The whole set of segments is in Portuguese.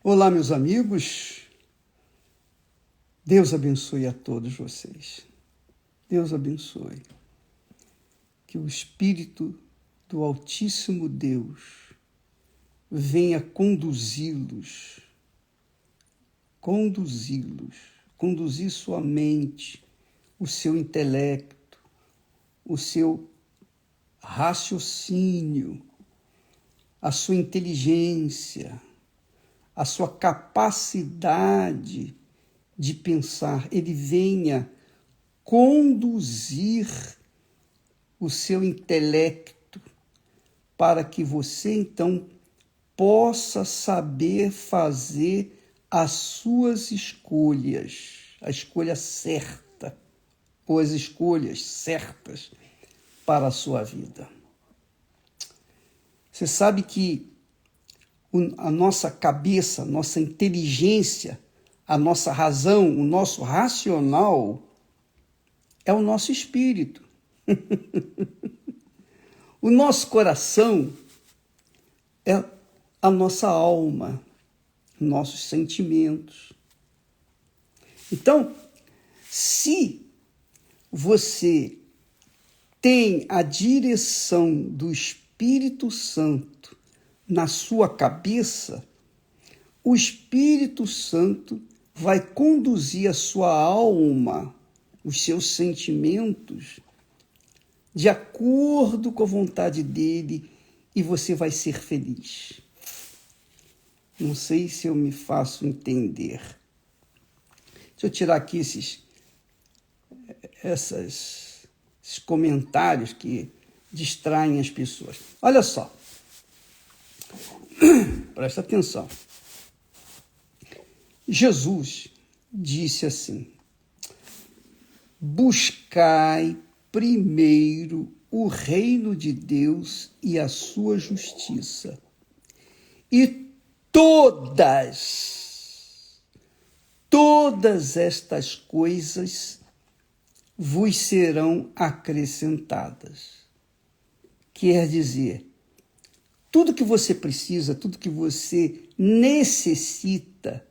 Olá, meus amigos. Deus abençoe a todos vocês. Deus abençoe. Que o Espírito do Altíssimo Deus venha conduzir sua mente, o seu intelecto, o seu raciocínio, a sua inteligência, a sua capacidade de pensar. Ele venha conduzir o seu intelecto para que você, então, possa saber fazer as suas escolhas, a escolha certa, ou as escolhas certas para a sua vida. Você sabe que a nossa cabeça, a nossa inteligência, a nossa razão, o nosso racional é o nosso espírito. O nosso coração é a nossa alma, nossos sentimentos. Então, se você tem a direção do Espírito Santo na sua cabeça, o Espírito Santo vai conduzir a sua alma, os seus sentimentos, de acordo com a vontade dele, e você vai ser feliz. Não sei se eu me faço entender. Deixa eu tirar aqui esses comentários que distraem as pessoas. Olha só. Presta atenção. Jesus disse assim: buscai primeiro o reino de Deus e a sua justiça, e todas estas coisas vos serão acrescentadas. Quer dizer, tudo que você precisa, tudo que você necessita,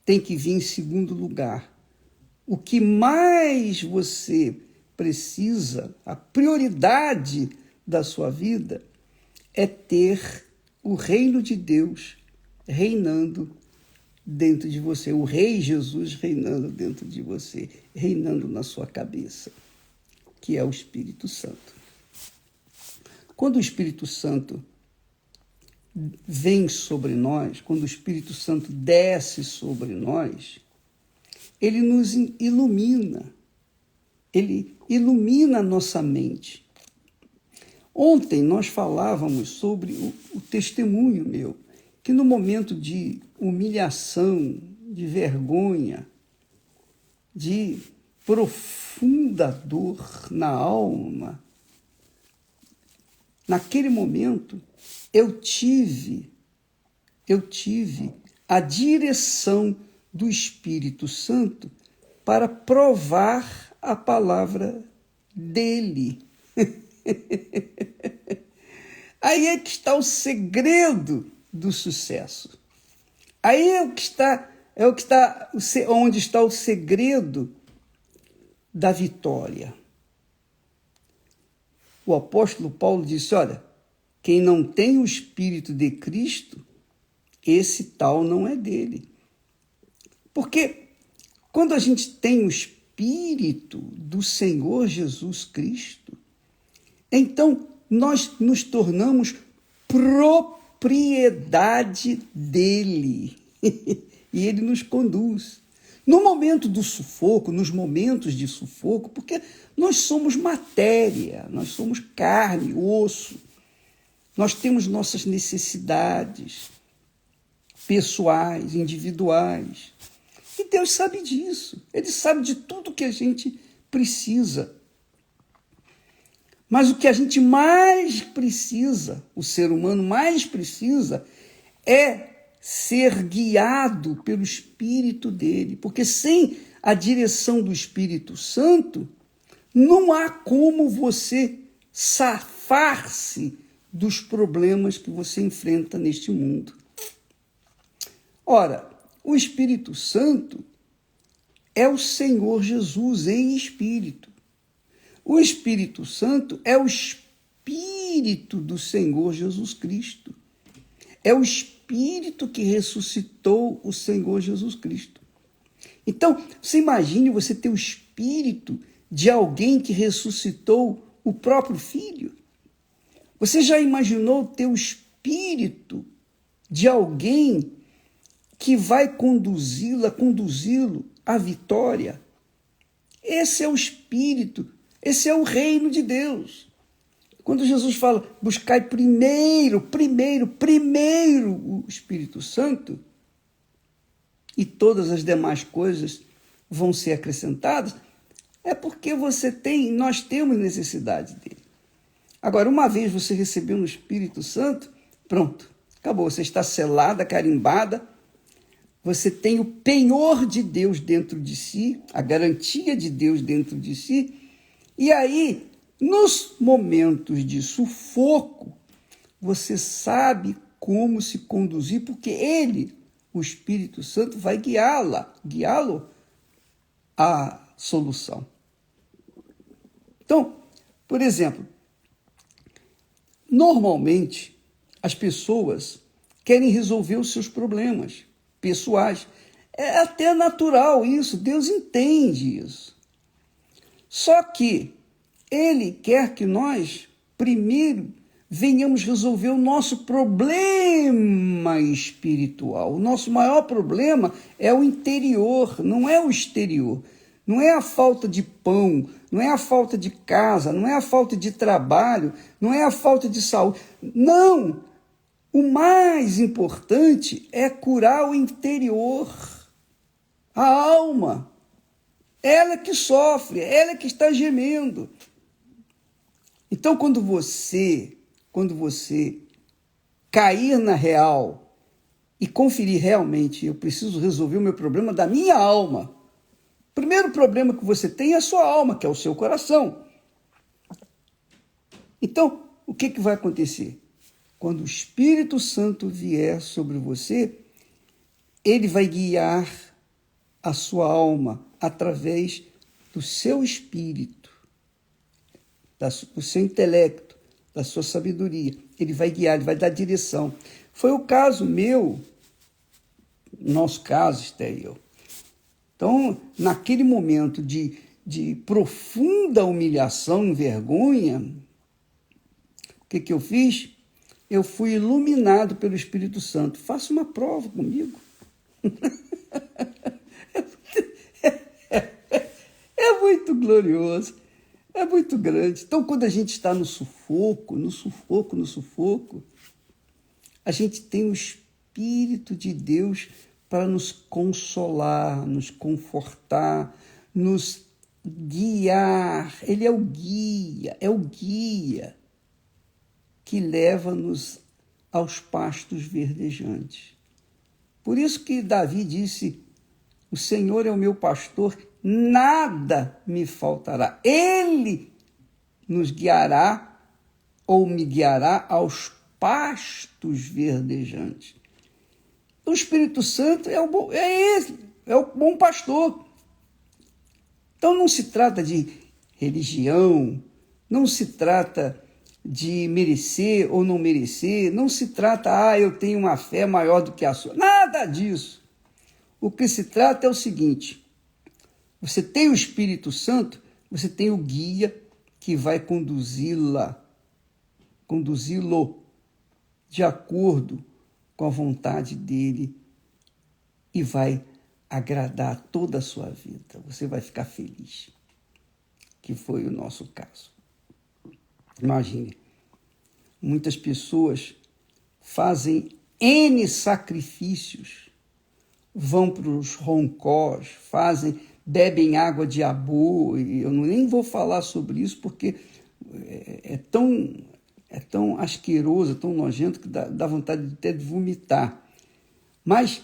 tem que vir em segundo lugar. O que mais você precisa, a prioridade da sua vida, é ter o reino de Deus reinando dentro de você, o Rei Jesus reinando dentro de você, reinando na sua cabeça, que é o Espírito Santo. Quando o Espírito Santo vem sobre nós, quando o Espírito Santo desce sobre nós, ele nos ilumina, ele ilumina a nossa mente. Ontem nós falávamos sobre o testemunho meu, que no momento de humilhação, de vergonha, de profunda dor na alma, naquele momento eu tive a direção do Espírito Santo para provar a palavra dele. Aí é que está o segredo do sucesso. Aí onde está o segredo da vitória. O apóstolo Paulo disse: olha, quem não tem o Espírito de Cristo, esse tal não é dele. Porque quando a gente tem o Espírito do Senhor Jesus Cristo, então nós nos tornamos propriedade dele. E ele nos conduz. No momento do sufoco, nos momentos de sufoco, porque nós somos matéria, nós somos carne, osso, nós temos nossas necessidades pessoais, individuais. E Deus sabe disso. Ele sabe de tudo que a gente precisa. Mas o que a gente mais precisa, o ser humano mais precisa, é ser guiado pelo Espírito dele. Porque sem a direção do Espírito Santo, não há como você safar-se dos problemas que você enfrenta neste mundo. Ora, o Espírito Santo é o Senhor Jesus em espírito. O Espírito Santo é o Espírito do Senhor Jesus Cristo. É o Espírito que ressuscitou o Senhor Jesus Cristo. Então, você imagine você ter o Espírito de alguém que ressuscitou o próprio Filho? Você já imaginou ter o Espírito de alguém que vai conduzi-lo à vitória? Esse é o Espírito, esse é o reino de Deus. Quando Jesus fala, buscai primeiro o Espírito Santo, e todas as demais coisas vão ser acrescentadas, é porque nós temos necessidade dele. Agora, uma vez você recebeu o Espírito Santo, pronto, acabou, você está selada, carimbada, você tem o penhor de Deus dentro de si, a garantia de Deus dentro de si, e aí, nos momentos de sufoco, você sabe como se conduzir, porque ele, o Espírito Santo, vai guiá-lo à solução. Então, por exemplo, normalmente as pessoas querem resolver os seus problemas pessoais. É até natural isso, Deus entende isso. Só que ele quer que nós, primeiro, venhamos resolver o nosso problema espiritual. O nosso maior problema é o interior, não é o exterior. Não é a falta de pão, não é a falta de casa, não é a falta de trabalho, não é a falta de saúde. Não! O mais importante é curar o interior, a alma. Ela que sofre, ela que está gemendo. Então, quando você cair na real e conferir realmente, eu preciso resolver o meu problema da minha alma. O primeiro problema que você tem é a sua alma, que é o seu coração. Então, o que vai acontecer? Quando o Espírito Santo vier sobre você, ele vai guiar a sua alma através do seu espírito, do seu intelecto, da sua sabedoria. Ele vai guiar, ele vai dar direção. Foi o caso meu, nosso caso, Esté e eu. Então, naquele momento de profunda humilhação, vergonha, o que eu fiz? Eu fui iluminado pelo Espírito Santo. Faça uma prova comigo. É muito glorioso, é muito grande. Então, quando a gente está no sufoco, a gente tem o Espírito de Deus para nos consolar, nos confortar, nos guiar. Ele é o guia que leva-nos aos pastos verdejantes. Por isso que Davi disse, o Senhor é o meu pastor, nada me faltará. Ele nos guiará ou me guiará aos pastos verdejantes. O Espírito Santo é o bom pastor. Então não se trata de religião, não se trata de merecer ou não merecer, não se trata, eu tenho uma fé maior do que a sua. Nada disso. O que se trata é o seguinte, você tem o Espírito Santo, você tem o guia que vai conduzi-lo de acordo com a vontade dele e vai agradar toda a sua vida. Você vai ficar feliz, que foi o nosso caso. Imagine, muitas pessoas fazem N sacrifícios, vão para os roncós, bebem água de Abu, e eu nem vou falar sobre isso porque é tão asqueroso, é tão nojento que dá vontade até de vomitar. Mas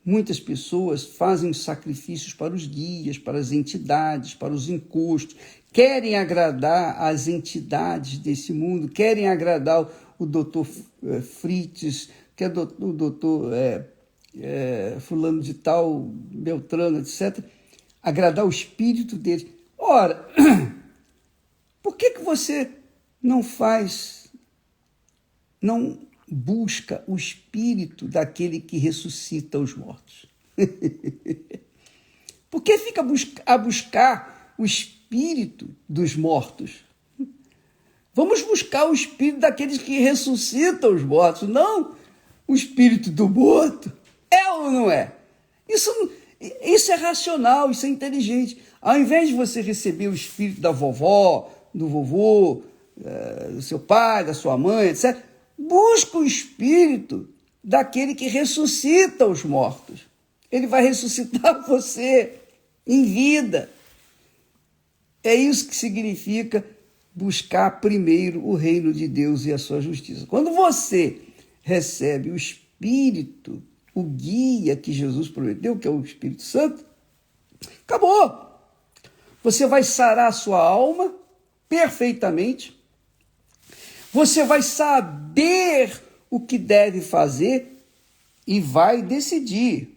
muitas pessoas fazem sacrifícios para os guias, para as entidades, para os encostos, querem agradar as entidades desse mundo, querem agradar o doutor Fritz, que é o doutor fulano de tal, Beltrano, etc., agradar o espírito dele. Ora, por que você não busca o espírito daquele que ressuscita os mortos? Por que fica a buscar o espírito dos mortos? Vamos buscar o espírito daqueles que ressuscitam os mortos, não o espírito do morto. É ou não é? Isso é racional, isso é inteligente. Ao invés de você receber o espírito da vovó, do vovô, do seu pai, da sua mãe, etc., busca o espírito daquele que ressuscita os mortos. Ele vai ressuscitar você em vida. É isso que significa buscar primeiro o reino de Deus e a sua justiça. Quando você recebe o Espírito, o guia que Jesus prometeu, que é o Espírito Santo, acabou. Você vai sarar a sua alma perfeitamente. Você vai saber o que deve fazer e vai decidir.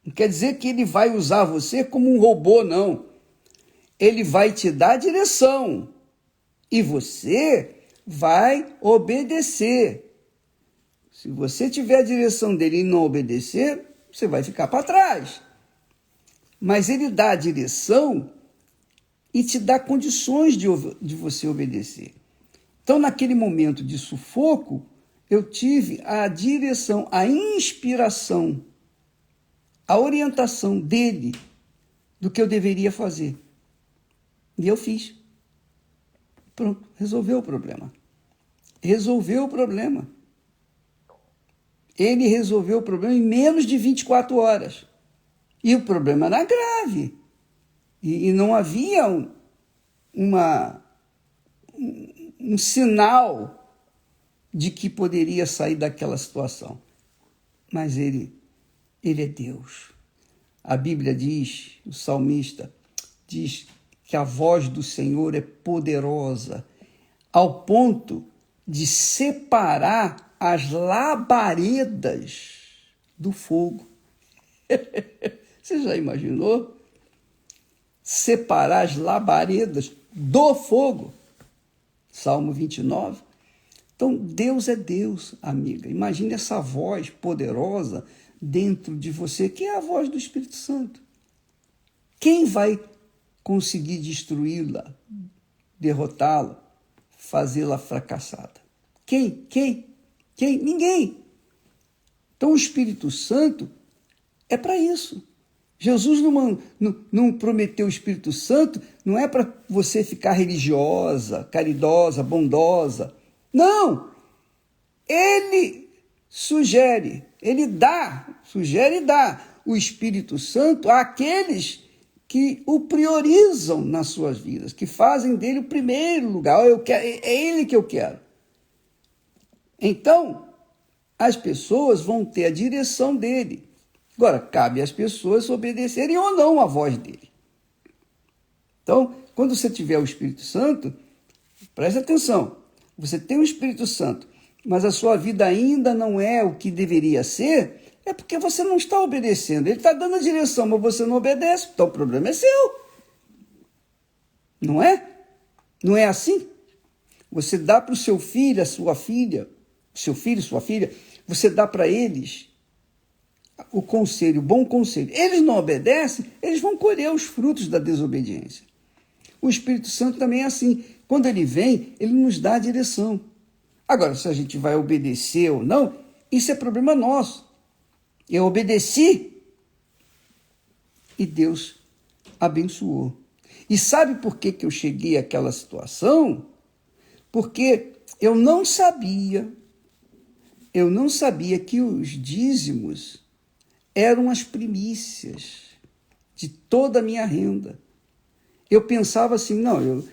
Não quer dizer que ele vai usar você como um robô, não. Ele vai te dar direção e você vai obedecer. Se você tiver a direção dele e não obedecer, você vai ficar para trás. Mas ele dá a direção e te dá condições de você obedecer. Então, naquele momento de sufoco, eu tive a direção, a inspiração, a orientação dele do que eu deveria fazer. E eu fiz. Pronto, resolveu o problema. Resolveu o problema. Ele resolveu o problema em menos de 24 horas. E o problema era grave. E não havia um sinal de que poderia sair daquela situação. Mas ele é Deus. A Bíblia diz, o salmista diz que a voz do Senhor é poderosa, ao ponto de separar as labaredas do fogo. Você já imaginou? Separar as labaredas do fogo. Salmo 29. Então, Deus é Deus, amiga. Imagine essa voz poderosa dentro de você, que é a voz do Espírito Santo. Quem vai conseguir destruí-la, derrotá-la, fazê-la fracassada? Quem? Ninguém. Então, o Espírito Santo é para isso. Jesus não prometeu o Espírito Santo, não é para você ficar religiosa, caridosa, bondosa. Não! Ele sugere e dá o Espírito Santo àqueles que o priorizam nas suas vidas, que fazem dele o primeiro lugar. É ele que eu quero. Então, as pessoas vão ter a direção dele. Agora, cabe às pessoas obedecerem ou não à voz dele. Então, quando você tiver o Espírito Santo, preste atenção. Você tem o Espírito Santo, mas a sua vida ainda não é o que deveria ser, é porque você não está obedecendo. Ele está dando a direção, mas você não obedece, então o problema é seu. Não é? Não é assim? Você dá para o seu filho, a sua filha, seu filho, sua filha, você dá para eles o conselho, o bom conselho. Eles não obedecem, eles vão colher os frutos da desobediência. O Espírito Santo também é assim. Quando ele vem, ele nos dá a direção. Agora, se a gente vai obedecer ou não, isso é problema nosso. Eu obedeci e Deus abençoou. E sabe por que eu cheguei àquela situação? Porque eu não sabia que os dízimos eram as primícias de toda a minha renda. Eu pensava assim, não,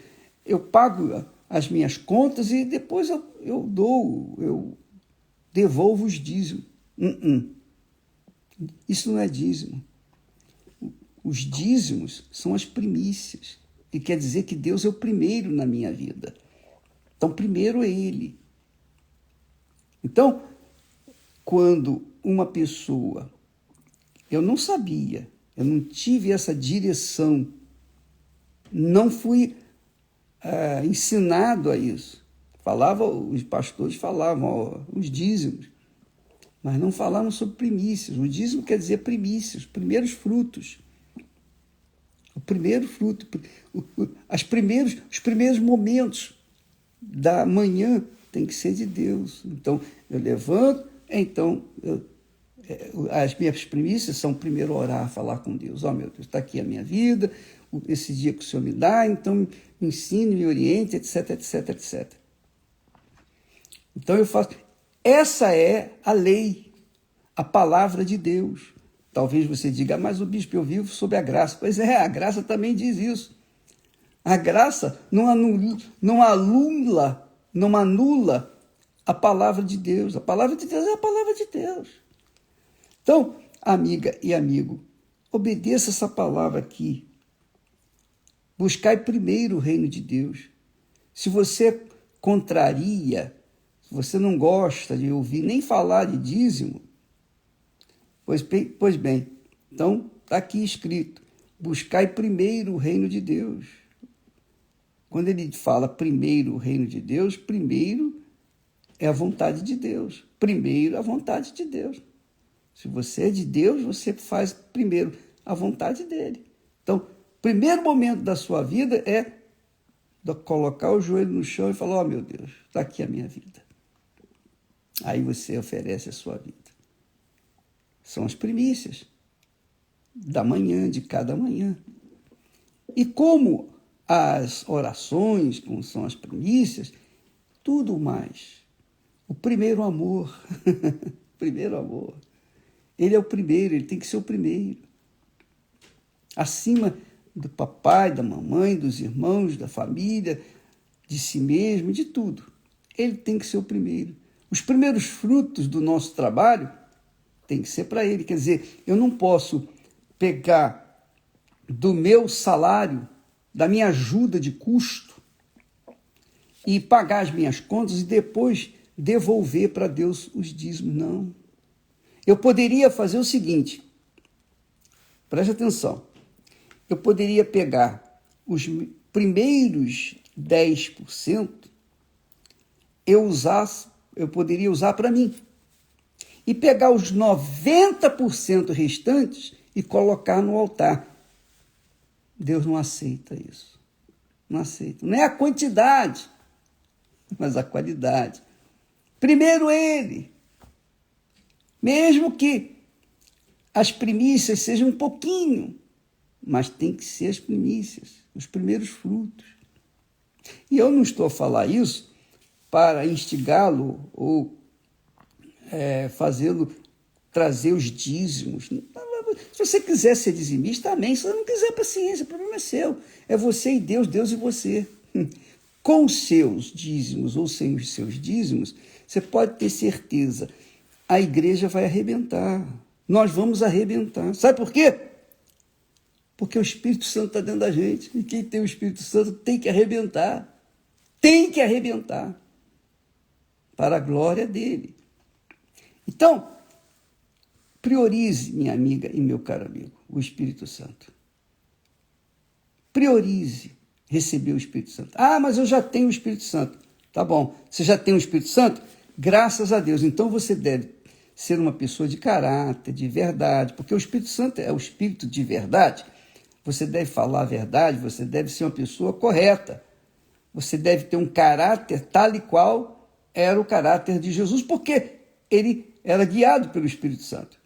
eu pago as minhas contas e depois eu devolvo os dízimos. Isso não é dízimo. Os dízimos são as primícias. E quer dizer que Deus é o primeiro na minha vida. Então, primeiro é Ele. Então, quando uma pessoa Eu não sabia, eu não tive essa direção, não fui ensinado a isso. Os pastores falavam os dízimos, mas não falavam sobre primícias. O dízimo quer dizer primícias, os primeiros frutos. O primeiro fruto, os primeiros momentos da manhã tem que ser de Deus. Então, eu levanto, as minhas primícias são primeiro orar, falar com Deus. Meu Deus, está aqui a minha vida, esse dia que o Senhor me dá, então me ensine, me oriente, etc, etc, etc. Então eu faço. Essa é a lei, a palavra de Deus. Talvez você diga, mas o bispo, eu vivo sob a graça. Pois é, a graça também diz isso. A graça não anula a palavra de Deus. A palavra de Deus é a palavra de Deus. Então, amiga e amigo, obedeça essa palavra aqui. Buscai primeiro o reino de Deus. Se você contraria, se você não gosta de ouvir nem falar de dízimo, pois bem, então está aqui escrito, buscai primeiro o reino de Deus. Quando ele fala primeiro o reino de Deus, primeiro é a vontade de Deus. Primeiro a vontade de Deus. Se você é de Deus, você faz primeiro a vontade dele. Então, primeiro momento da sua vida é colocar o joelho no chão e falar, meu Deus, está aqui a minha vida. Aí você oferece a sua vida. São as primícias da manhã, de cada manhã. E como as orações, como são as primícias, tudo mais. O primeiro amor, primeiro amor. Ele é o primeiro, ele tem que ser o primeiro. Acima do papai, da mamãe, dos irmãos, da família, de si mesmo, de tudo. Ele tem que ser o primeiro. Os primeiros frutos do nosso trabalho tem que ser para ele. Quer dizer, eu não posso pegar do meu salário, da minha ajuda de custo, e pagar as minhas contas e depois devolver para Deus os dízimos. Não. Eu poderia fazer o seguinte, preste atenção, eu poderia pegar os primeiros 10%, eu poderia usar para mim, e pegar os 90% restantes e colocar no altar. Deus não aceita isso. Não aceita. Não é a quantidade, mas a qualidade. Primeiro ele. Mesmo que as primícias sejam um pouquinho, mas tem que ser as primícias, os primeiros frutos. E eu não estou a falar isso para instigá-lo ou fazê-lo trazer os dízimos. Se você quiser ser dizimista, amém. Se você não quiser, paciência, o problema é seu. É você e Deus, Deus e você. Com os seus dízimos ou sem os seus dízimos, você pode ter certeza, a igreja vai arrebentar. Nós vamos arrebentar. Sabe por quê? Porque o Espírito Santo está dentro da gente. E quem tem o Espírito Santo tem que arrebentar. Tem que arrebentar. Para a glória dele. Então, priorize, minha amiga e meu caro amigo, o Espírito Santo. Priorize receber o Espírito Santo. Ah, mas eu já tenho o Espírito Santo. Tá bom, você já tem o Espírito Santo? Graças a Deus. Então você deve ser uma pessoa de caráter, de verdade, porque o Espírito Santo é o Espírito de verdade. Você deve falar a verdade, você deve ser uma pessoa correta. Você deve ter um caráter tal e qual era o caráter de Jesus, porque ele era guiado pelo Espírito Santo.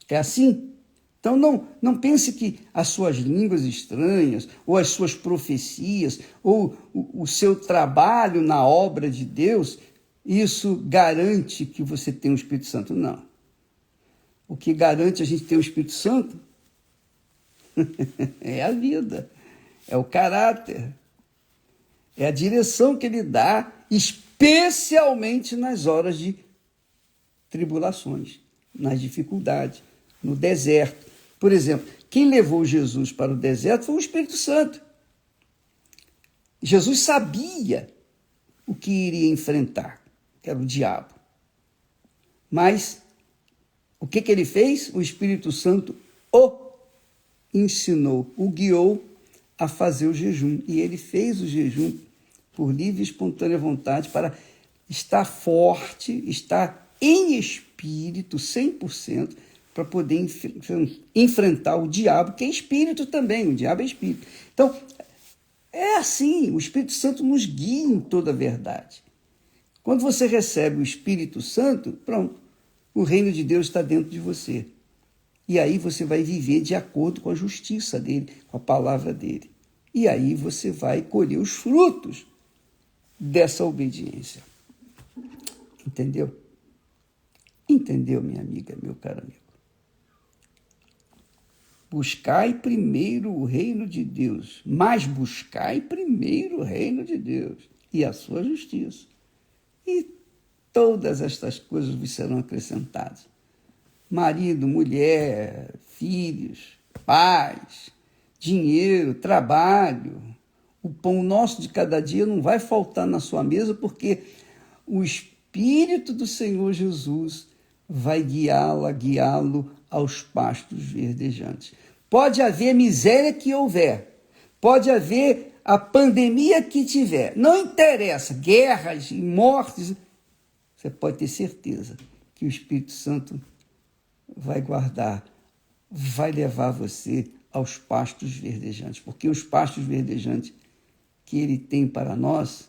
É assim? Então não pense que as suas línguas estranhas, ou as suas profecias, ou o seu trabalho na obra de Deus, isso garante que você tem o Espírito Santo. Não. O que garante a gente ter o Espírito Santo é a vida, é o caráter, é a direção que ele dá, especialmente nas horas de tribulações, nas dificuldades, no deserto. Por exemplo, quem levou Jesus para o deserto foi o Espírito Santo. Jesus sabia o que iria enfrentar, que era o diabo. Mas O que ele fez? O Espírito Santo o ensinou, o guiou a fazer o jejum. E ele fez o jejum por livre e espontânea vontade para estar forte, estar em espírito 100%, para poder enfrentar o diabo, que é espírito também, o diabo é espírito. Então, é assim, o Espírito Santo nos guia em toda a verdade. Quando você recebe o Espírito Santo, pronto, o reino de Deus está dentro de você. E aí você vai viver de acordo com a justiça dele, com a palavra dele. E aí você vai colher os frutos dessa obediência. Entendeu? Entendeu, minha amiga, meu caro amigo? Buscai primeiro o reino de Deus, mas buscai primeiro o reino de Deus e a sua justiça. E todas estas coisas vos serão acrescentadas. Marido, mulher, filhos, pais, dinheiro, trabalho. O pão nosso de cada dia não vai faltar na sua mesa, porque o Espírito do Senhor Jesus vai guiá-lo aos pastos verdejantes. Pode haver miséria que houver, pode haver a pandemia que tiver, não interessa, guerras e mortes, você pode ter certeza que o Espírito Santo vai guardar, vai levar você aos pastos verdejantes, porque os pastos verdejantes que ele tem para nós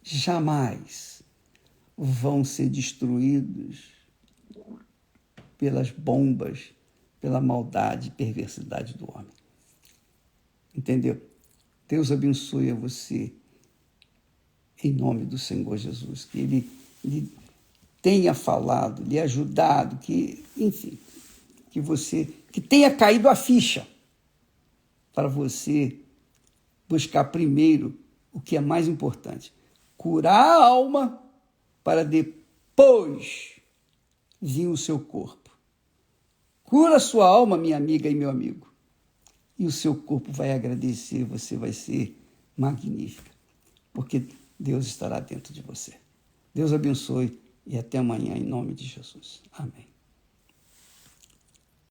jamais vão ser destruídos pelas bombas, pela maldade e perversidade do homem. Entendeu? Deus abençoe a você, em nome do Senhor Jesus, que Ele tenha falado, lhe ajudado, que, enfim, que tenha caído a ficha para você buscar primeiro o que é mais importante, curar a alma para depois vir o seu corpo. Cura a sua alma, minha amiga e meu amigo, e o seu corpo vai agradecer, você vai ser magnífica, porque Deus estará dentro de você. Deus abençoe e até amanhã, em nome de Jesus. Amém.